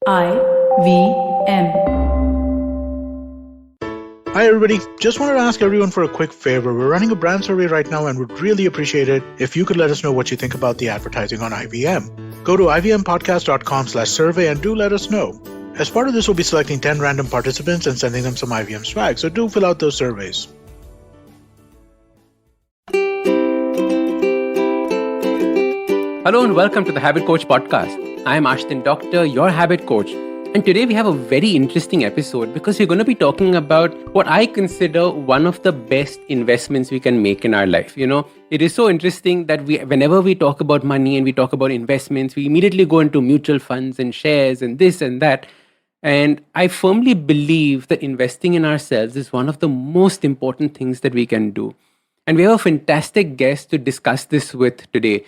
IVM. Hi everybody, just wanted to ask everyone for a quick favor. We're running a brand survey right now and would really appreciate it if you could let us know what you think about the advertising on IVM. Go to ivmpodcast.com/survey and do let us know. As part of this, we'll be selecting 10 random participants and sending them some IVM swag, so do fill out those surveys. Hello and welcome to the Habit Coach podcast. I am Ashdin Doctor, your habit coach. And today we have a very interesting episode because we're going to be talking about what I consider one of the best investments we can make in our life. You know, it is so interesting that whenever we talk about money and we talk about investments, we immediately go into mutual funds and shares and this and that. And I firmly believe that investing in ourselves is one of the most important things that we can do. And we have a fantastic guest to discuss this with today,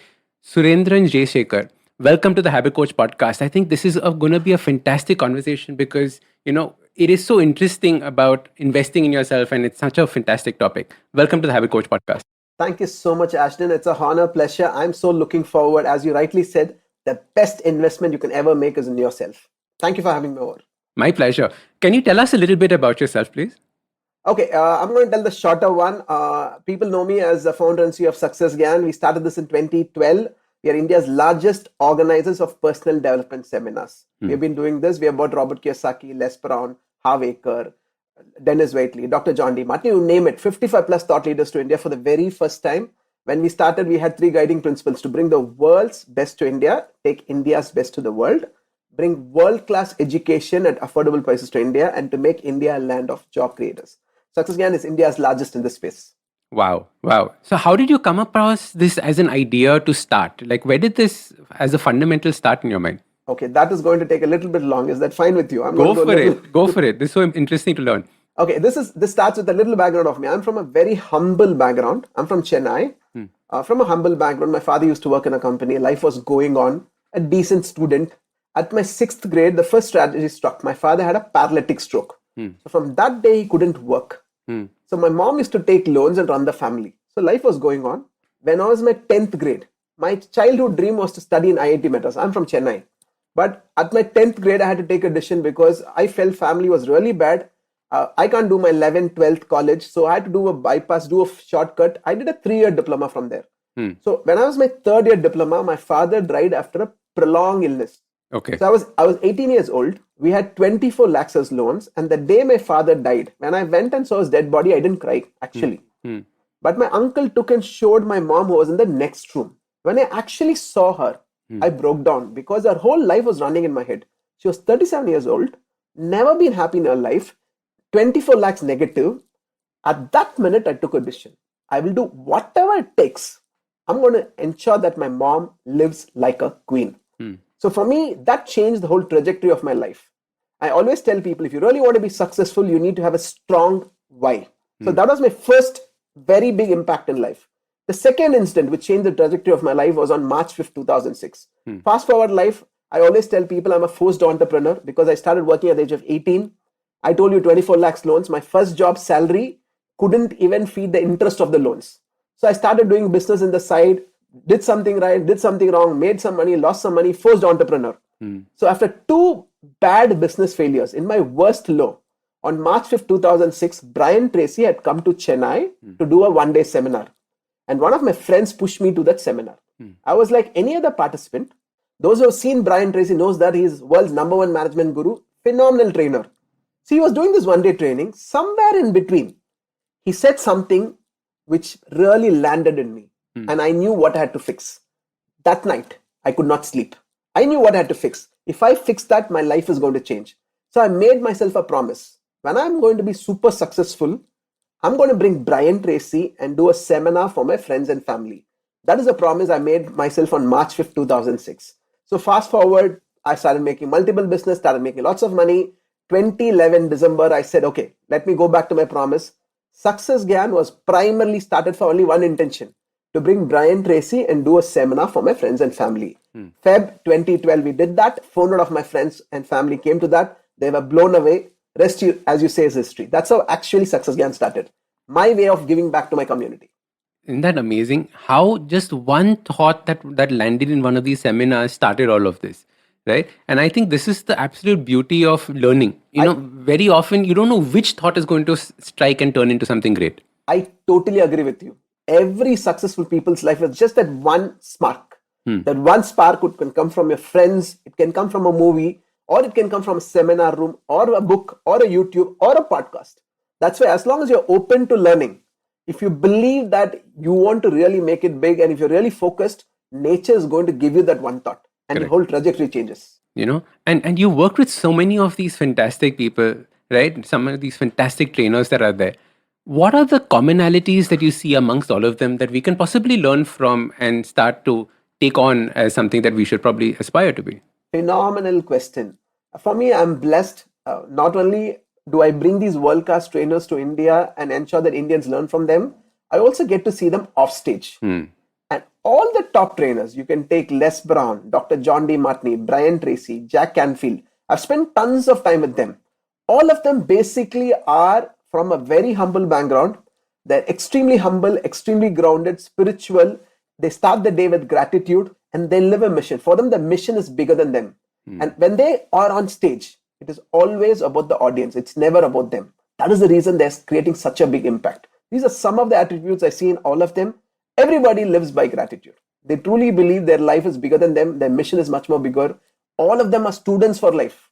Surendran Jayasekar. Welcome to the Habit Coach podcast. I think this is going to be a fantastic conversation because, you know, it is so interesting about investing in yourself and it's such a fantastic topic. Welcome to the Habit Coach podcast. Thank you so much, Ashdin. It's a honor, pleasure. I'm so looking forward. As you rightly said, the best investment you can ever make is in yourself. Thank you for having me over. My pleasure. Can you tell us a little bit about yourself, please? Okay, I'm going to tell the shorter one. People know me as the founder and CEO of Success Gyan. We started this in 2012. We are India's largest organizers of personal development seminars. We've been doing this. We have brought Robert Kiyosaki, Les Brown, Harv Eker, Dennis Whiteley, Dr. John D. Martin, you name it, 55 plus thought leaders to India for the very first time. When we started, we had 3 guiding principles: to bring the world's best to India, take India's best to the world, bring world-class education at affordable prices to India, and to make India a land of job creators. Success Gyan is India's largest in this space. Wow. So how did you come across this as an idea to start? Like, where did this as a fundamental start in your mind? Okay, that is going to take a little bit long. Is that fine with you? Go for it. This is so interesting to learn. Okay, this starts with a little background of me. I'm from a very humble background. I'm from Chennai. From a humble background, my father used to work in a company. Life was going on. A decent student. At my 6th grade, the first tragedy struck. My father had a paralytic stroke. So from that day, he couldn't work. So my mom used to take loans and run the family. So life was going on. When I was in my 10th grade, my childhood dream was to study in IIT Madras. I'm from Chennai. But at my 10th grade, I had to take a decision because I felt family was really bad. I can't do my 11th, 12th college. So I had to do a bypass, do a shortcut. I did a 3-year diploma from there. So when I was my 3rd year diploma, my father died after a prolonged illness. Okay. So I was 18 years old. We had 24 lakhs as loans. And the day my father died, when I went and saw his dead body, I didn't cry, actually. But my uncle took and showed my mom, who was in the next room. When I actually saw her, I broke down because her whole life was running in my head. She was 37 years old, never been happy in her life, 24 lakhs negative. At that minute, I took a decision. I will do whatever it takes. I'm going to ensure that my mom lives like a queen. So for me, that changed the whole trajectory of my life. I always tell people, if you really want to be successful, you need to have a strong why. So that was my first very big impact in life. The second incident which changed the trajectory of my life was on March 5th, 2006. Fast forward life, I always tell people I'm a forced entrepreneur because I started working at the age of 18. I told you 24 lakhs loans. My first job salary couldn't even feed the interest of the loans. So I started doing business in the side, did something right, did something wrong, made some money, lost some money, forced entrepreneur. So after 2 bad business failures in my worst low, on March 5th, 2006, Brian Tracy had come to Chennai to do a 1-day seminar. And one of my friends pushed me to that seminar. I was like any other participant. Those who have seen Brian Tracy knows that he's world's #1 management guru, phenomenal trainer. So he was doing this 1-day training. Somewhere in between, he said something which really landed in me. And I knew what I had to fix. That night, I could not sleep. I knew what I had to fix. If I fix that, my life is going to change. So I made myself a promise. When I'm going to be super successful, I'm going to bring Brian Tracy and do a seminar for my friends and family. That is a promise I made myself on March 5th, 2006. So fast forward, I started making multiple business, started making lots of money. 2011 December, I said, okay, let me go back to my promise. Success Gyan was primarily started for only one intention: to bring Brian Tracy and do a seminar for my friends and family. Feb 2012, we did that. 400 of my friends and family came to that. They were blown away. Rest, as you say, is history. That's how actually Success Gyan started. My way of giving back to my community. Isn't that amazing? How just one thought that landed in one of these seminars started all of this. right? And I think this is the absolute beauty of learning. Very often you don't know which thought is going to strike and turn into something great. I totally agree with you. Every successful people's life is just that one spark. That one spark can come from your friends, it can come from a movie, or it can come from a seminar room, or a book, or a YouTube, or a podcast. That's why, as long as you're open to learning, if you believe that you want to really make it big, and if you're really focused, nature is going to give you that one thought, and Correct. your whole trajectory changes. And you work with so many of these fantastic people, right? Some of these fantastic trainers that are there. What are the commonalities that you see amongst all of them that we can possibly learn from and start to take on as something that we should probably aspire to be? Phenomenal question. For me, I'm blessed. Not only do I bring these world class trainers to India and ensure that Indians learn from them, I also get to see them off stage. And all the top trainers, you can take Les Brown, Dr. John D. Martini, Brian Tracy, Jack Canfield. I've spent tons of time with them. All of them basically are from a very humble background. They're extremely humble, extremely grounded, spiritual. They start the day with gratitude and they live a mission. For them, the mission is bigger than them. And when they are on stage, it is always about the audience. It's never about them. That is the reason they're creating such a big impact. These are some of the attributes I see in all of them. Everybody lives by gratitude. They truly believe their life is bigger than them. Their mission is much more bigger. All of them are students for life.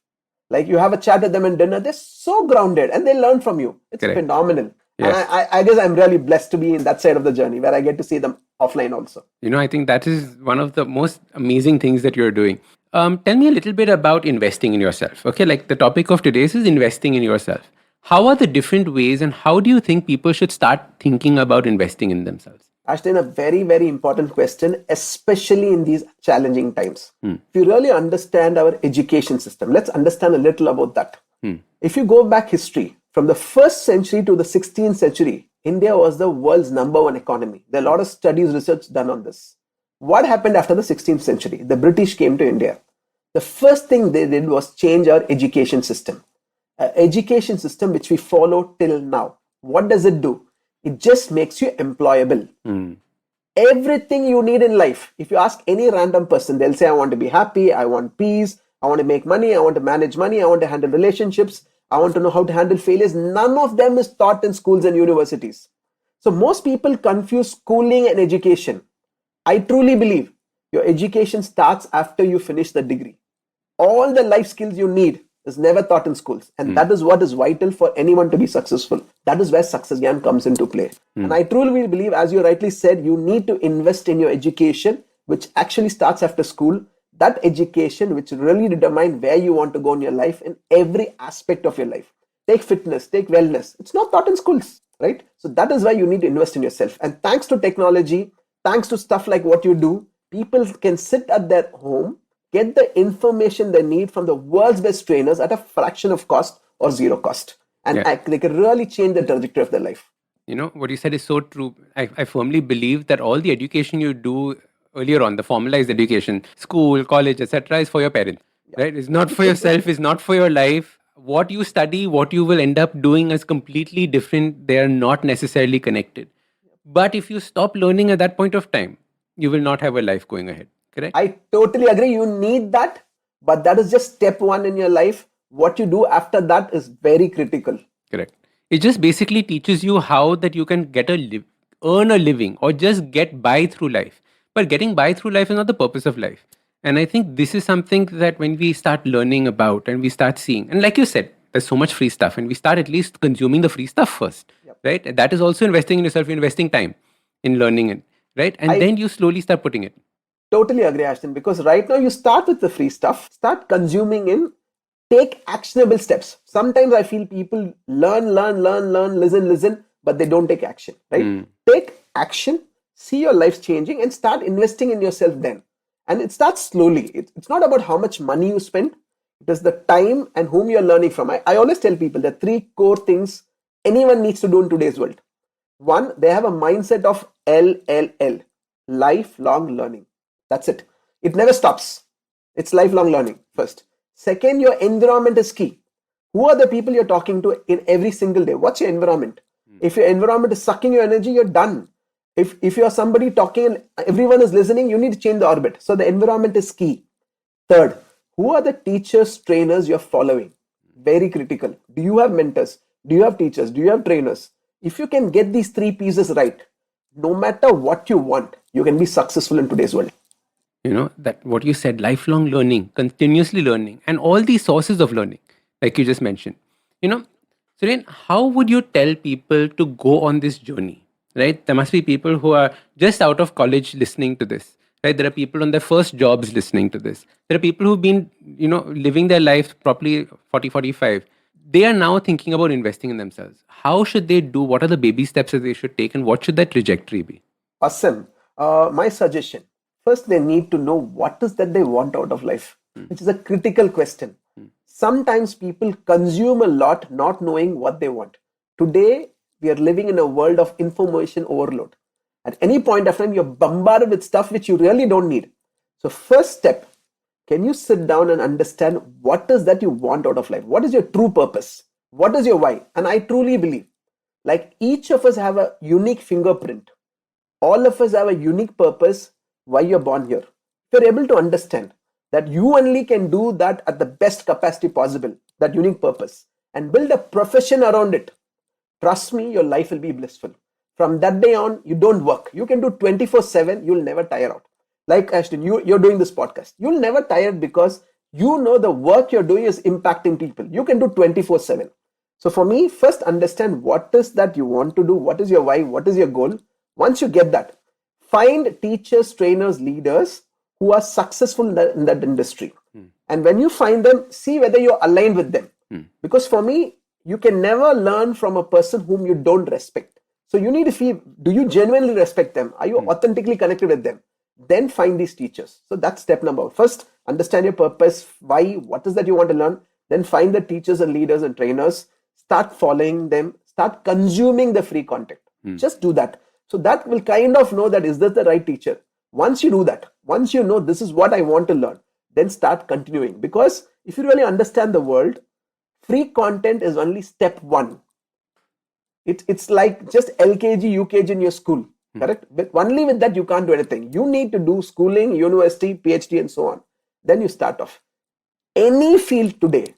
Like you have a chat with them in dinner, they're so grounded and they learn from you. It's Correct. phenomenal. Yes. And I guess I'm really blessed to be in that side of the journey where I get to see them offline also. I think that is one of the most amazing things that you're doing. Tell me a little bit about investing in yourself. Okay, like the topic of today's is investing in yourself. How are the different ways and how do you think people should start thinking about investing in themselves? Ashton, a very, very important question, especially in these challenging times. If you really understand our education system, let's understand a little about that. If you go back history, from the 1st century to the 16th century, India was the world's #1 economy. There are a lot of studies, research done on this. What happened after the 16th century? The British came to India. The first thing they did was change our education system. Education system which we follow till now. What does it do? It just makes you employable. Everything you need in life, if you ask any random person, they'll say, I want to be happy, I want peace, I want to make money, I want to manage money, I want to handle relationships, I want to know how to handle failures. None of them is taught in schools and universities. So most people confuse schooling and education. I truly believe your education starts after you finish the degree. All the life skills you need is never taught in schools. And that is what is vital for anyone to be successful. That is where Success Gyan comes into play. And I truly believe, as you rightly said, you need to invest in your education, which actually starts after school. That education which really determines where you want to go in your life in every aspect of your life. Take fitness, take wellness. It's not taught in schools, right? So that is why you need to invest in yourself. And thanks to technology, thanks to stuff like what you do, people can sit at their home, get the information they need from the world's best trainers at a fraction of cost or zero cost. And they can really change the trajectory of their life. What you said is so true. I firmly believe that all the education you do earlier on, the formalized education, school, college, etc., is for your parents, right? It's not for yourself, it's not for your life. What you study, what you will end up doing is completely different. They are not necessarily connected. But if you stop learning at that point of time, you will not have a life going ahead. Correct? I totally agree. You need that, but that is just step one in your life. What you do after that is very critical. Correct. It just basically teaches you how that you can earn a living or just get by through life. But getting by through life is not the purpose of life. And I think this is something that when we start learning about and we start seeing, and like you said, there's so much free stuff and we start at least consuming the free stuff first, right? And that is also investing in yourself, investing time in learning it, right? And then you slowly start putting it. Totally agree, Ashton, because right now you start with the free stuff, start consuming in, take actionable steps. Sometimes I feel people learn, listen, but they don't take action, right? Take action, see your life changing and start investing in yourself then. And it starts slowly. It's not about how much money you spend. It is the time and whom you're learning from. I always tell people there are 3 core things anyone needs to do in today's world. 1, they have a mindset of LLL, lifelong learning. That's it. It never stops. It's lifelong learning first. Second, your environment is key. Who are the people you're talking to in every single day? What's your environment? If your environment is sucking your energy, you're done. If you're somebody talking and everyone is listening, you need to change the orbit. So the environment is key. Third, who are the teachers, trainers you're following? Very critical. Do you have mentors? Do you have teachers? Do you have trainers? If you can get these three pieces right, no matter what you want, you can be successful in today's world. That what you said, lifelong learning, continuously learning, and all these sources of learning, like you just mentioned. Suren, how would you tell people to go on this journey? Right? There must be people who are just out of college listening to this. Right? There are people on their first jobs listening to this. There are people who've been, living their life properly 40, 45. They are now thinking about investing in themselves. How should they do? What are the baby steps that they should take, and what should that trajectory be? Awesome. My suggestion, first they need to know what is that they want out of life, which is a critical question. Sometimes people consume a lot not knowing what they want. Today, we are living in a world of information overload. At any point of time, you're bombarded with stuff which you really don't need. So first step, can you sit down and understand what is that you want out of life? What is your true purpose? What is your why? And I truly believe, like each of us have a unique fingerprint. All of us have a unique purpose why you're born here. If you're able to understand that you only can do that at the best capacity possible, that unique purpose, and build a profession around it, trust me, your life will be blissful. From that day on, you don't work. You can do 24/7, you'll never tire out. Like Ashdin, you're doing this podcast. You'll never tire because you know the work you're doing is impacting people. You can do 24/7. So for me, first understand what is that you want to do, what is your why, what is your goal. Once you get that, find teachers, trainers, leaders who are successful in that industry. And when you find them, see whether you're aligned with them. Because for me, you can never learn from a person whom you don't respect. So you need to feel, do you genuinely respect them? Are you authentically connected with them? Then find these teachers. So that's step number one. First, understand your purpose, why, what is that you want to learn. Then find the teachers and leaders and trainers. Start following them. Start consuming the free content. Just do that. So that will kind of know that is this the right teacher. Once you do that, once you know this is what I want to learn, then start continuing. Because if you really understand the world, free content is only step one. It's like just LKG, UKG in your school, correct? But only with that you can't do anything. You need to do schooling, university, PhD and so on. Then you start off. Any field today,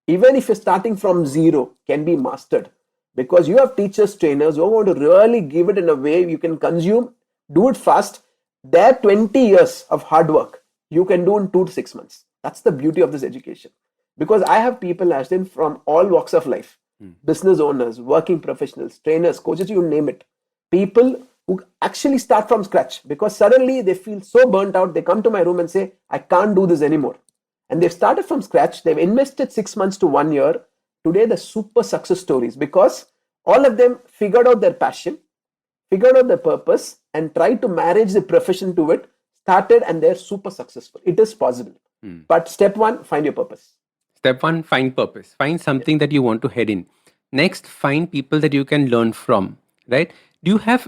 even if you're starting from zero, can be mastered. Because you have teachers, trainers who are going to really give it in a way you can consume, do it fast. Their 20 years of hard work, you can do in 2 to 6 months. That's the beauty of this education. Because I have people, Ashdin, from all walks of life. Business owners, working professionals, trainers, coaches, you name it. People who actually start from scratch because suddenly they feel so burnt out. They come to my room and say, I can't do this anymore. And they've started from scratch. They've invested 6 months to 1 year. Today, the super success stories because all of them figured out their passion, figured out their purpose, and tried to marriage the profession to it, started, and they're super successful. It is possible. But step one, find your purpose. Step one, find purpose. Find something that you want to head in. Next, find people that you can learn from, right? Do you have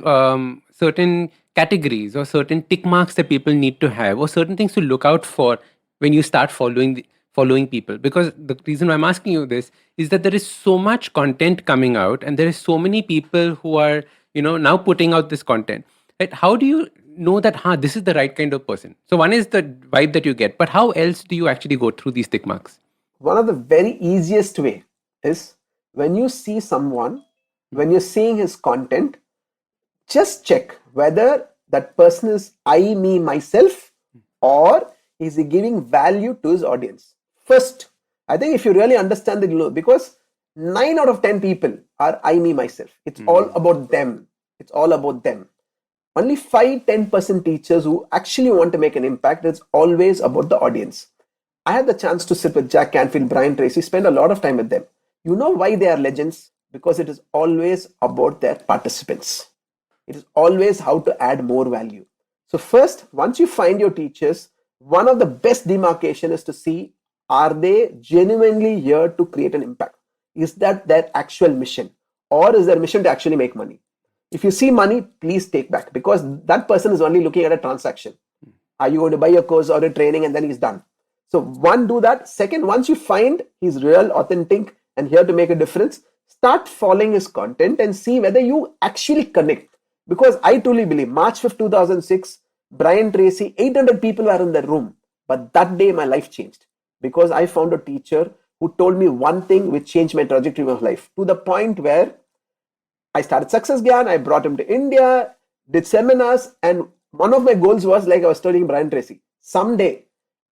certain categories or certain tick marks that people need to have or certain things to look out for when you start following people? Because the reason why I'm asking you this is that there is so much content coming out and there is so many people who are, now putting out this content, right? How do you know that, this is the right kind of person? So one is the vibe that you get, but how else do you actually go through these tick marks? One of the very easiest way is when you see someone, when you're seeing his content, just check whether that person is I, me, myself, or is he giving value to his audience. First, I think if you really understand the because 9 out of 10 people are I, me, myself. It's all about them. It's all about them. Only 5-10% teachers who actually want to make an impact. It's always about the audience. I had the chance to sit with Jack Canfield, Brian Tracy, spend a lot of time with them. You know why they are legends? Because it is always about their participants. It is always how to add more value. So first, once you find your teachers, one of the best demarcation is to see, are they genuinely here to create an impact? Is that their actual mission? Or is their mission to actually make money? If you see money, please take back because that person is only looking at a transaction. Are you going to buy a course or a training and then he's done? So one, do that. Second, once you find he's real, authentic, and here to make a difference, start following his content and see whether you actually connect. Because I truly believe March 5th, 2006, Brian Tracy, 800 people were in the room. But that day, my life changed. because I found a teacher who told me one thing which changed my trajectory of life, to the point where I started Success Gyan. I brought him to India, did seminars, and one of my goals was, like I was telling Brian Tracy, someday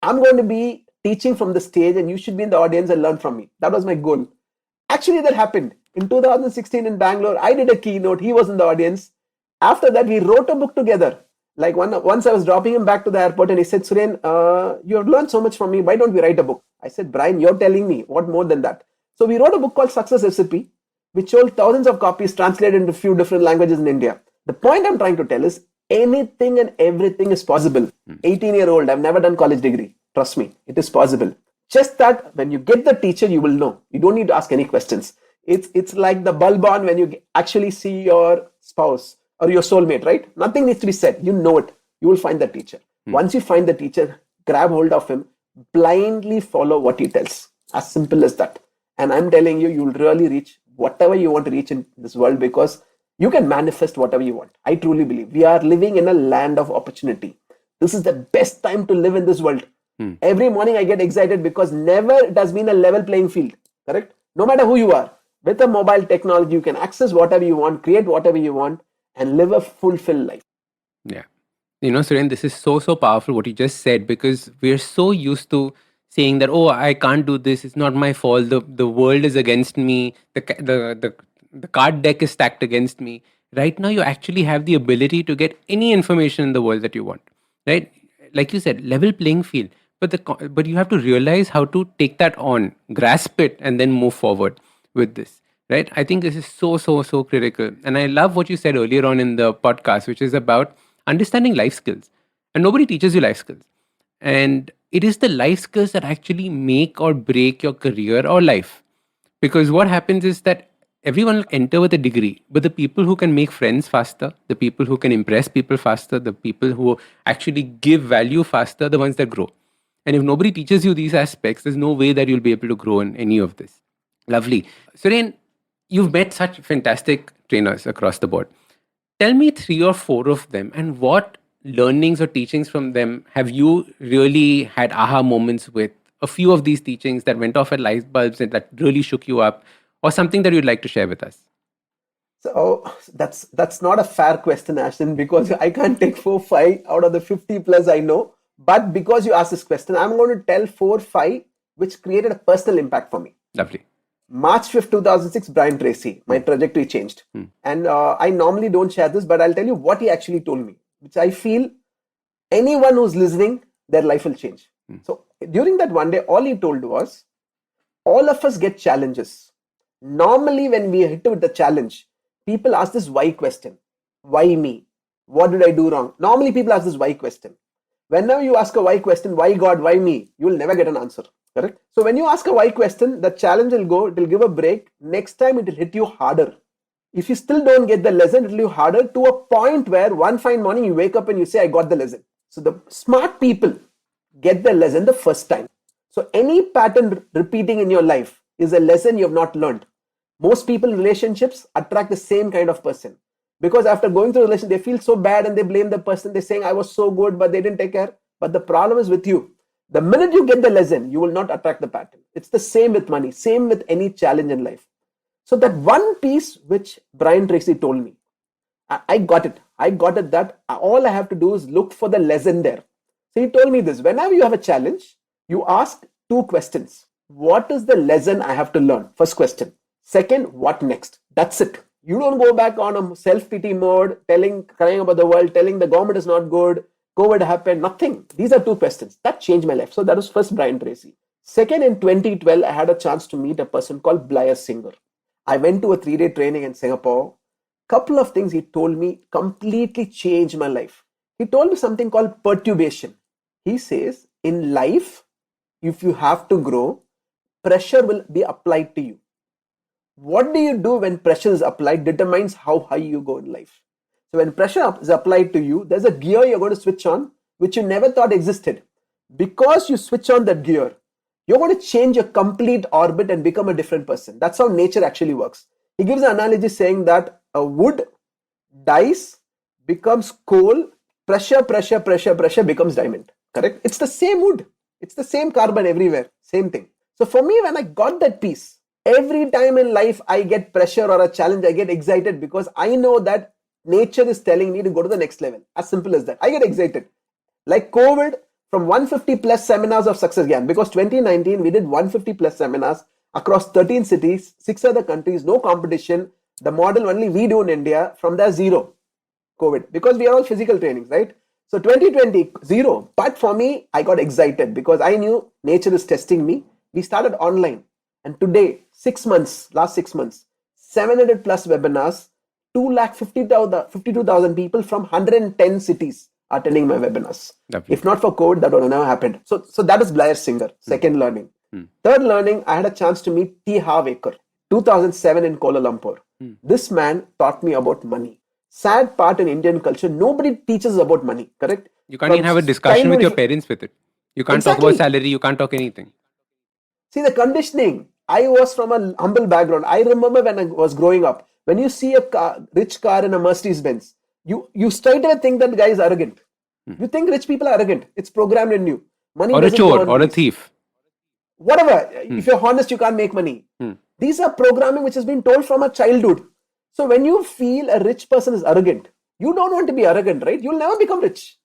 I'm going to be teaching from the stage and you should be in the audience and learn from me. That was my goal. Actually, that happened. In 2016 in Bangalore, I did a keynote. He was in the audience. After that, we wrote a book together. Like once I was dropping him back to the airport and he said, Suren, you have learned so much from me. Why don't we write a book? I said, Brian, you're telling me. What more than that? So we wrote a book called Success Recipe, which sold thousands of copies, translated into a few different languages in India. The point I'm trying to tell is anything and everything is possible. 18-year-old, I've never done college degree. Trust me, it is possible. Just that when you get the teacher, you will know. You don't need to ask any questions. It's like the bulb on when you actually see your spouse or your soulmate, right? Nothing needs to be said. You know it. You will find the teacher. Once you find the teacher, grab hold of him, blindly follow what he tells. As simple as that. And I'm telling you, you'll really reach whatever you want to reach in this world, because you can manifest whatever you want. I truly believe we are living in a land of opportunity. This is the best time to live in this world. Every morning I get excited because never it has been a level playing field. Correct? No matter who you are, with a mobile technology, you can access whatever you want, create whatever you want, and live a fulfilled life. Yeah. Suren, this is so powerful what you just said, because we're so used to saying that, oh, I can't do this. It's not my fault. The world is against me. The card deck is stacked against me. Right now, you actually have the ability to get any information in the world that you want. Right? Like you said, level playing field. But you have to realize how to take that on, grasp it, and then move forward with this. Right? I think this is so critical. And I love what you said earlier on in the podcast, which is about understanding life skills. And nobody teaches you life skills. And it is the life skills that actually make or break your career or life. Because what happens is that everyone will enter with a degree, but the people who can make friends faster, the people who can impress people faster, the people who actually give value faster, the ones that grow. And if nobody teaches you these aspects, there's no way that you'll be able to grow in any of this. Lovely. Suren, you've met such fantastic trainers across the board. Tell me 3 or 4 of them, and what learnings or teachings from them have you really had aha moments with? A few of these teachings that went off at light bulbs and that really shook you up, or something that you'd like to share with us? So that's not a fair question, Ashton, because I can't take 4, 5 out of the 50 plus I know. But because you asked this question, I'm going to tell 4, 5 which created a personal impact for me. Lovely. March 5th, 2006, Brian Tracy, my trajectory changed. And I normally don't share this, but I'll tell you what he actually told me, which I feel anyone who's listening, their life will change. So during that one day, all he told was, all of us get challenges. Normally, when we hit with the challenge, people ask this why question. Why me? What did I do wrong? Normally, people ask this why question. Whenever you ask a why question, why God, why me, you will never get an answer. Correct? So when you ask a why question, the challenge will go, it will give a break. Next time, it will hit you harder. If you still don't get the lesson, it will hit you harder, to a point where one fine morning you wake up and you say, I got the lesson. So the smart people get the lesson the first time. So any pattern repeating in your life is a lesson you have not learned. Most people in relationships attract the same kind of person, because after going through a relation, they feel so bad and they blame the person. They're saying, I was so good, but they didn't take care. But the problem is with you. The minute you get the lesson, you will not attract the pattern. It's the same with money, same with any challenge in life. So that one piece which Brian Tracy told me, I got it. I got it that all I have to do is look for the lesson there. So he told me this: whenever you have a challenge, you ask 2 questions. What is the lesson I have to learn? First question. Second, what next? That's it. You don't go back on a self-pity mode, crying about the world, telling the government is not good, COVID happened, nothing. These are 2 questions. That changed my life. So that was first Brian Tracy. Second, in 2012, I had a chance to meet a person called Blair Singer. I went to a 3-day training in Singapore. Couple of things he told me completely changed my life. He told me something called perturbation. He says, in life, if you have to grow, pressure will be applied to you. What do you do when pressure is applied determines how high you go in life. So when pressure is applied to you, there's a gear you're going to switch on, which you never thought existed. Because you switch on that gear, you're going to change your complete orbit and become a different person. That's how nature actually works. He gives an analogy saying that a wood dies, becomes coal, pressure becomes diamond. Correct? It's the same wood. It's the same carbon everywhere. Same thing. So for me, when I got that piece, every time in life I get pressure or a challenge, I get excited because I know that nature is telling me to go to the next level. As simple as that. I get excited. Like COVID, from 150 plus seminars of Success Gyan, because 2019 we did 150 plus seminars across 13 cities, 6 other countries, no competition. The model only we do in India, from there zero COVID, because we are all physical trainings, right? So 2020 zero. But for me, I got excited because I knew nature is testing me. We started online, and today, 6 months, last 6 months, 700 plus webinars, 2,52,000 people from 110 cities are attending my webinars. Lovely. If not for COVID, that would have never happened. So that is Blair Singer, second learning. Third learning, I had a chance to meet T. Harv Eker, 2007 in Kuala Lumpur. This man taught me about money. Sad part in Indian culture, nobody teaches about money, correct? You can't even have a discussion with your parents with it. You can't talk about salary, you can't talk anything. See, the conditioning. I was from a humble background. I remember when I was growing up, when you see a rich car in a Mercedes Benz, you straight away think that guy is arrogant. You think rich people are arrogant. It's programmed in you. Money or a chore or a thief. Whatever. If you're honest, you can't make money. These are programming which has been told from a childhood. So when you feel a rich person is arrogant, you don't want to be arrogant, right? You'll never become rich.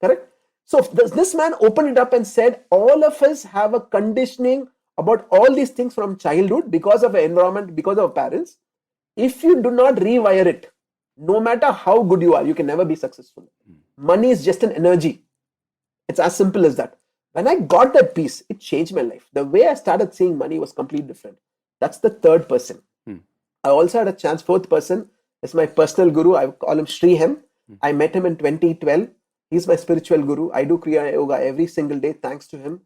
Correct? So this man opened it up and said, all of us have a conditioning about all these things from childhood because of the environment, because of our parents. If you do not rewire it, no matter how good you are, you can never be successful. Money is just an energy. It's as simple as that. When I got that piece, it changed my life. The way I started seeing money was completely different. That's the third person. I also had a chance, fourth person is my personal guru. I call him Sri Hem. I met him in 2012. He's my spiritual guru. I do Kriya Yoga every single day thanks to him.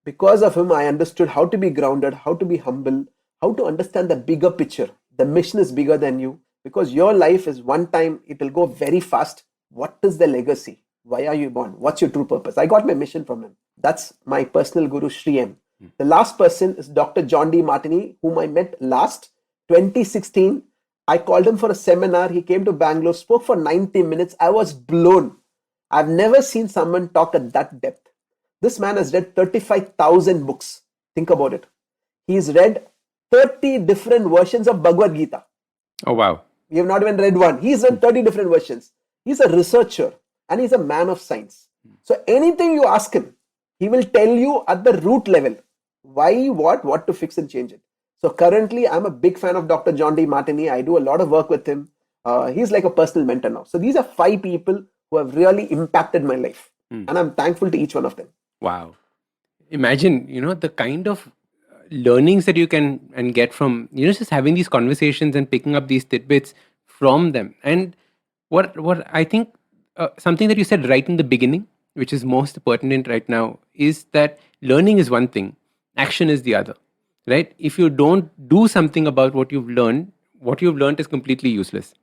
Because of him, I understood how to be grounded, how to be humble, how to understand the bigger picture. The mission is bigger than you, because your life is one time, it will go very fast. What is the legacy? Why are you born? What's your true purpose? I got my mission from him. That's my personal guru, Sri M. The last person is Dr. John D. Martini, whom I met last 2016. I called him for a seminar. He came to Bangalore, spoke for 90 minutes. I was blown. I've never seen someone talk at that depth. This man has read 35,000 books. Think about it. He's read 30 different versions of Bhagavad Gita. Oh, wow. We have not even read one. He's read 30 different versions. He's a researcher and he's a man of science. So anything you ask him, he will tell you at the root level why, what to fix and change it. So currently, I'm a big fan of Dr. John D. Martini. I do a lot of work with him. He's like a personal mentor now. So these are 5 people who have really impacted my life. And I'm thankful to each one of them. Wow. Imagine, the kind of learnings that you can and get from, just having these conversations and picking up these tidbits from them. And what I think, something that you said right in the beginning, which is most pertinent right now, is that learning is one thing, action is the other, right? If you don't do something about what you've learned is completely useless.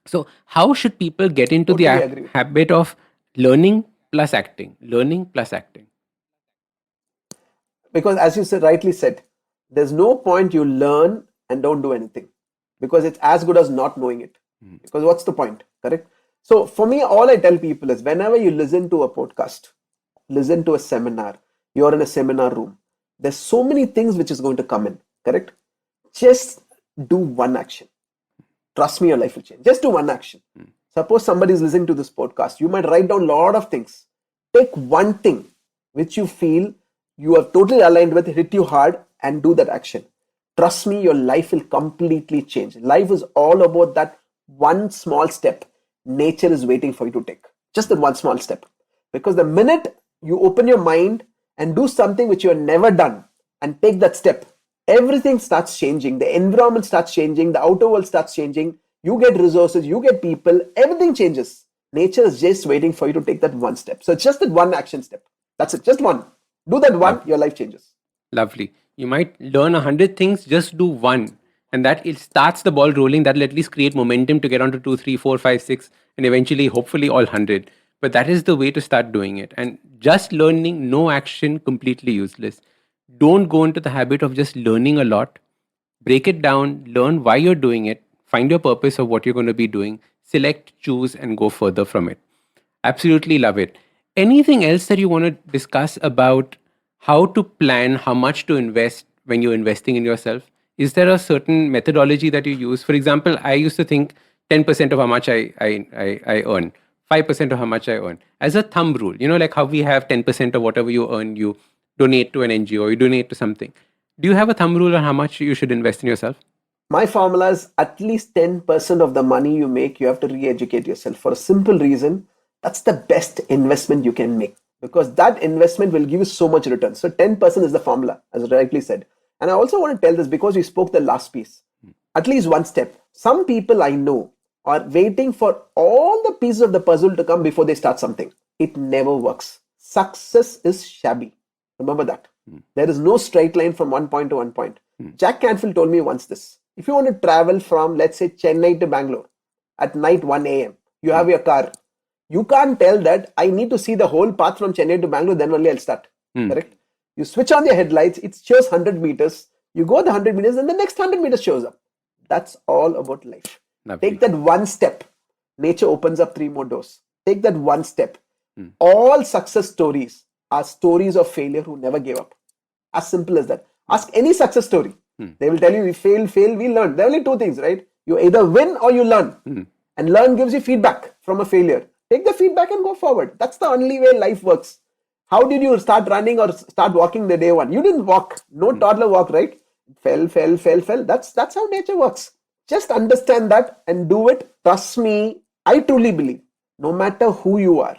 So how should people get into the habit of learning plus acting? Because as you rightly said, there's no point you learn and don't do anything, because it's as good as not knowing it. Because what's the point, correct? So for me, all I tell people is, whenever you listen to a podcast, listen to a seminar, you're in a seminar room, there's so many things which is going to come in, correct? Just do one action. Trust me, your life will change. Just do one action. Suppose somebody is listening to this podcast, you might write down a lot of things. Take one thing which you feel you are totally aligned with, hit you hard, and do that action. Trust me, your life will completely change. Life is all about that one small step nature is waiting for you to take. Just that one small step. Because the minute you open your mind and do something which you have never done and take that step, everything starts changing. The environment starts changing. The outer world starts changing. You get resources, you get people, everything changes. Nature is just waiting for you to take that one step. So it's just that one action step. That's it, just one. Do that one, your life changes. Lovely. You might learn 100 things, just do one. And that it starts the ball rolling. That'll at least create momentum to get onto 2, 3, 4, 5, 6, and eventually, hopefully, all 100. But that is the way to start doing it. And just learning, no action, completely useless. Don't go into the habit of just learning a lot. Break it down, learn why you're doing it, find your purpose of what you're going to be doing, select, choose, and go further from it. Absolutely love it. Anything else that you want to discuss about how to plan how much to invest when you're investing in yourself? Is there a certain methodology that you use? For example, I used to think 10% of how much I earn, 5% of how much I earn, as a thumb rule. Like how we have 10% of whatever you earn, you donate to an NGO, you donate to something. Do you have a thumb rule on how much you should invest in yourself? My formula is at least 10% of the money you make, you have to re-educate yourself for a simple reason. That's the best investment you can make because that investment will give you so much return. So 10% is the formula, as rightly said. And I also want to tell this because we spoke the last piece. At least one step. Some people I know are waiting for all the pieces of the puzzle to come before they start something. It never works. Success is shabby. Remember that. There is no straight line from one point to one point. Jack Canfield told me once this. If you want to travel from, let's say, Chennai to Bangalore at night 1 a.m., you have your car. You can't tell that I need to see the whole path from Chennai to Bangalore, then only I'll start. Correct? You switch on your headlights, it shows 100 meters. You go the 100 meters and the next 100 meters shows up. That's all about life. Lovely. Take that one step. Nature opens up 3 more doors. Take that one step. All success stories are stories of failure who never gave up. As simple as that. Ask any success story. They will tell you we fail, we learn. There are only 2 things, right? You either win or you learn. And learn gives you feedback from a failure. Take the feedback and go forward. That's the only way life works. How did you start running or start walking the day one? You didn't walk. No toddler walk, right? Fell. That's how nature works. Just understand that and do it. Trust me, I truly believe no matter who you are,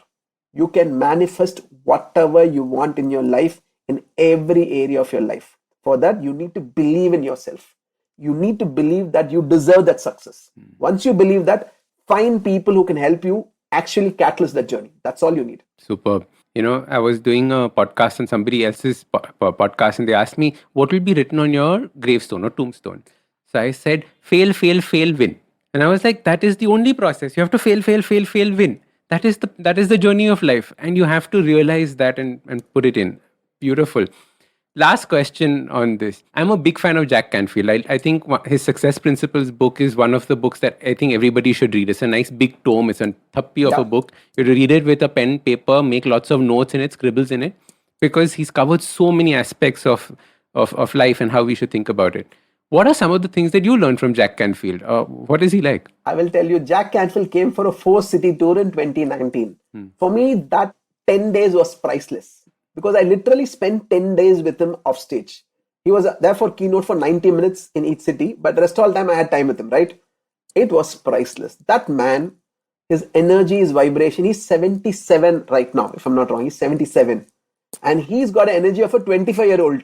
you can manifest whatever you want in your life in every area of your life. For that, you need to believe in yourself. You need to believe that you deserve that success. Once you believe that, find people who can help you actually catalyst that journey. That's all you need. Superb. I was doing a podcast on somebody else's podcast and they asked me, what will be written on your gravestone or tombstone? So I said, fail, win. And I was like, that is the only process. You have to fail, win. That is the journey of life. And you have to realize that and put it in. Beautiful. Last question on this. I'm a big fan of Jack Canfield. I think his Success Principles book is one of the books that I think everybody should read. It's a nice big tome. It's a thuppi of a book. You read it with a pen, paper, make lots of notes in it, scribbles in it, because he's covered so many aspects of life and how we should think about it. What are some of the things that you learned from Jack Canfield? What is he like? I will tell you, Jack Canfield came for a 4-city tour in 2019. For me, that 10 days was priceless. Because I literally spent 10 days with him off stage. He was there for keynote for 90 minutes in each city, but the rest of the time I had time with him, right? It was priceless. That man, his energy, his vibration, he's 77 right now, if I'm not wrong. He's 77. And he's got an energy of a 25-year-old.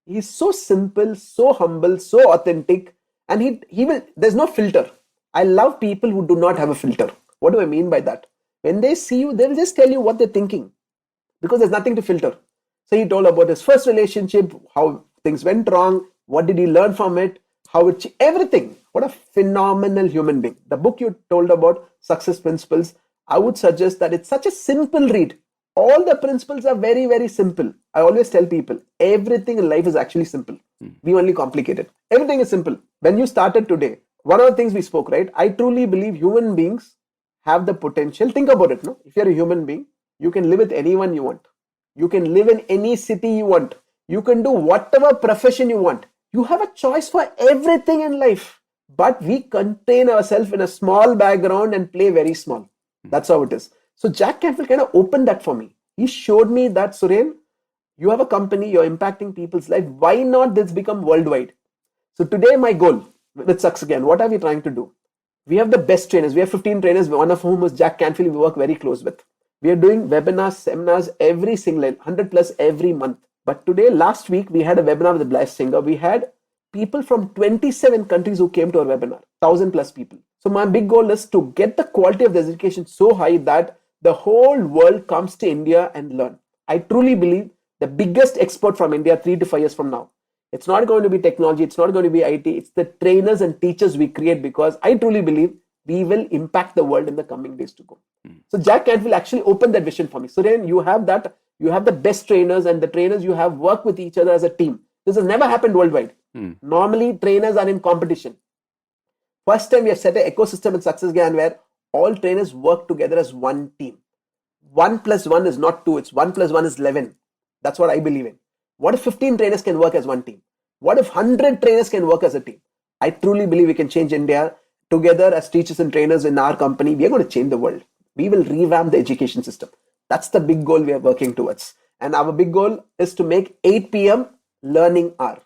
He's so simple, so humble, so authentic. And he will, there's no filter. I love people who do not have a filter. What do I mean by that? When they see you, they'll just tell you what they're thinking. Because there's nothing to filter. So he told about his first relationship, how things went wrong, what did he learn from it, everything. What a phenomenal human being. The book you told about, Success Principles, I would suggest that it's such a simple read. All the principles are very, very simple. I always tell people, everything in life is actually simple. We only complicate it. Everything is simple. When you started today, one of the things we spoke, right? I truly believe human beings have the potential. Think about it, no? If you're a human being, you can live with anyone you want. You can live in any city you want. You can do whatever profession you want. You have a choice for everything in life. But we contain ourselves in a small background and play very small. That's how it is. So Jack Canfield kind of opened that for me. He showed me that, Suren, you have a company, you're impacting people's life. Why not this become worldwide? So today my goal with Success Gyan, what are we trying to do? We have the best trainers. We have 15 trainers, one of whom is Jack Canfield we work very close with. We are doing webinars, seminars every single 100 plus every month. But today, last week, we had a webinar with a blessed singer. We had people from 27 countries who came to our webinar, 1,000 plus people. So my big goal is to get the quality of the education so high that the whole world comes to India and learn. I truly believe the biggest export from India 3 to 5 years from now. It's not going to be technology. It's not going to be IT. It's the trainers and teachers we create because I truly believe we will impact the world in the coming days to go. So Jack Canfield actually opened that vision for me. So then you have the best trainers and the trainers you have work with each other as a team. This has never happened worldwide. Normally trainers are in competition. First time we have set an ecosystem in Success Gyan where all trainers work together as one team. 1 plus 1 is not 2. It's 1 plus 1 is 11. That's what I believe in. What if 15 trainers can work as one team? What if 100 trainers can work as a team? I truly believe we can change India together as teachers and trainers in our company. We are going to change the world. We will revamp the education system. That's the big goal we are working towards. And our big goal is to make 8 p.m. learning hour.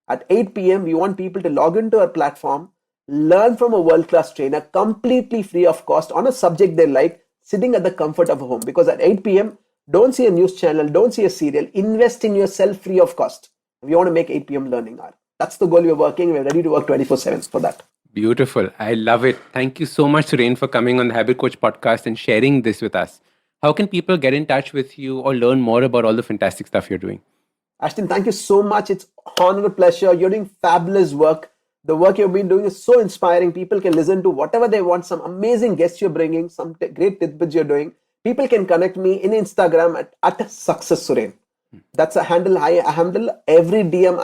At 8 p.m., we want people to log into our platform, learn from a world-class trainer completely free of cost on a subject they like, sitting at the comfort of a home. Because at 8 p.m., don't see a news channel, don't see a serial, invest in yourself free of cost. We want to make 8 p.m. learning hour. That's the goal we're working. We're ready to work 24/7 for that. Beautiful. I love it. Thank you so much, Surendran, for coming on the Habit Coach podcast and sharing this with us. How can people get in touch with you or learn more about all the fantastic stuff you're doing? Ashdin, thank you so much. It's honor, pleasure. You're doing fabulous work. The work you've been doing is so inspiring. People can listen to whatever they want. Some amazing guests you're bringing, some great tidbits you're doing. People can connect me in Instagram at Success Surendran. That's a handle. I handle every DM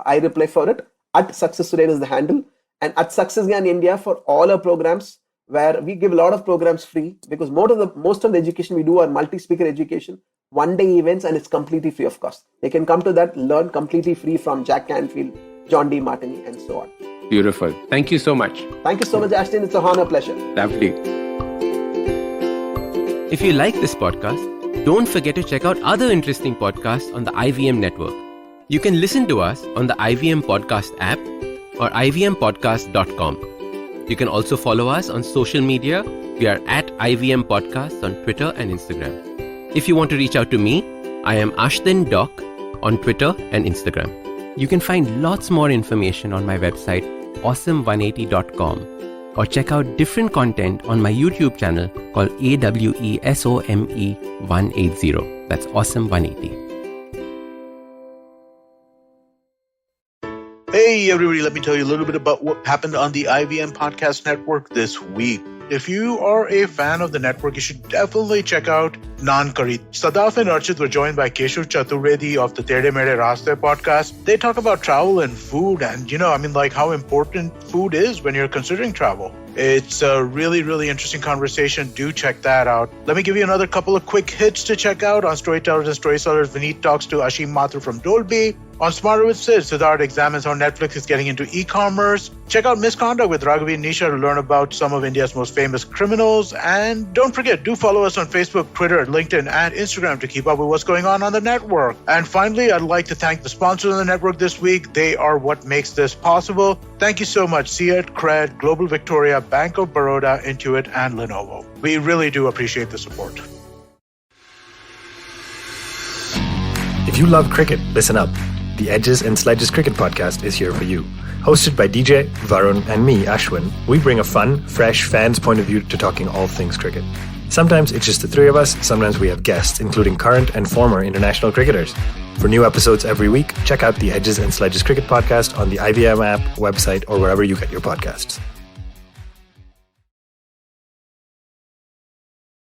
I reply for it. At Success Surendran is the handle. And at Success Gyan India for all our programs, where we give a lot of programs free, because most of the education we do are multi-speaker education, one-day events, and it's completely free of cost. They can come to that, learn completely free from Jack Canfield, John D. Martini, and so on. Beautiful. Thank you so much. Thank you so much, Ashdin. It's a honor, pleasure. Lovely. If you like this podcast, don't forget to check out other interesting podcasts on the IVM network. You can listen to us on the IVM Podcast app or ivmpodcast.com. You can also follow us on social media. We are at IVM Podcasts on Twitter and Instagram. If you want to reach out to me, I am Ashdin Doc on Twitter and Instagram. You can find lots more information on my website, awesome180.com, or check out different content on my YouTube channel called AWESOME180. That's Awesome180. Hey, everybody, let me tell you a little bit about what happened on the IVM Podcast Network this week. If you are a fan of the network, you should definitely check out Naan Curry. Sadaf and Archit were joined by Keshav Chaturvedi of the Tere Mere Raste podcast. They talk about travel and food and, how important food is when you're considering travel. It's a really, really interesting conversation. Do check that out. Let me give you another couple of quick hits to check out. On Storytellers and Storysellers, Vineet talks to Ashim Mathur from Dolby. On Smarter with Sid, Siddharth examines how Netflix is getting into e-commerce. Check out Misconduct with Raghavi and Nisha to learn about some of India's most famous criminals. And don't forget, do follow us on Facebook, Twitter, LinkedIn, and Instagram to keep up with what's going on the network. And finally, I'd like to thank the sponsors of the network this week. They are what makes this possible. Thank you so much, Seat, Cred, Global Victoria, Bank of Baroda, Intuit, and Lenovo. We really do appreciate the support. If you love cricket, listen up. The Edges and Sledges Cricket Podcast is here for you. Hosted by DJ, Varun, and me, Ashwin, we bring a fun, fresh fan's point of view to talking all things cricket. Sometimes it's just the three of us, sometimes we have guests, including current and former international cricketers. For new episodes every week, check out the Edges and Sledges Cricket Podcast on the IVM app, website, or wherever you get your podcasts.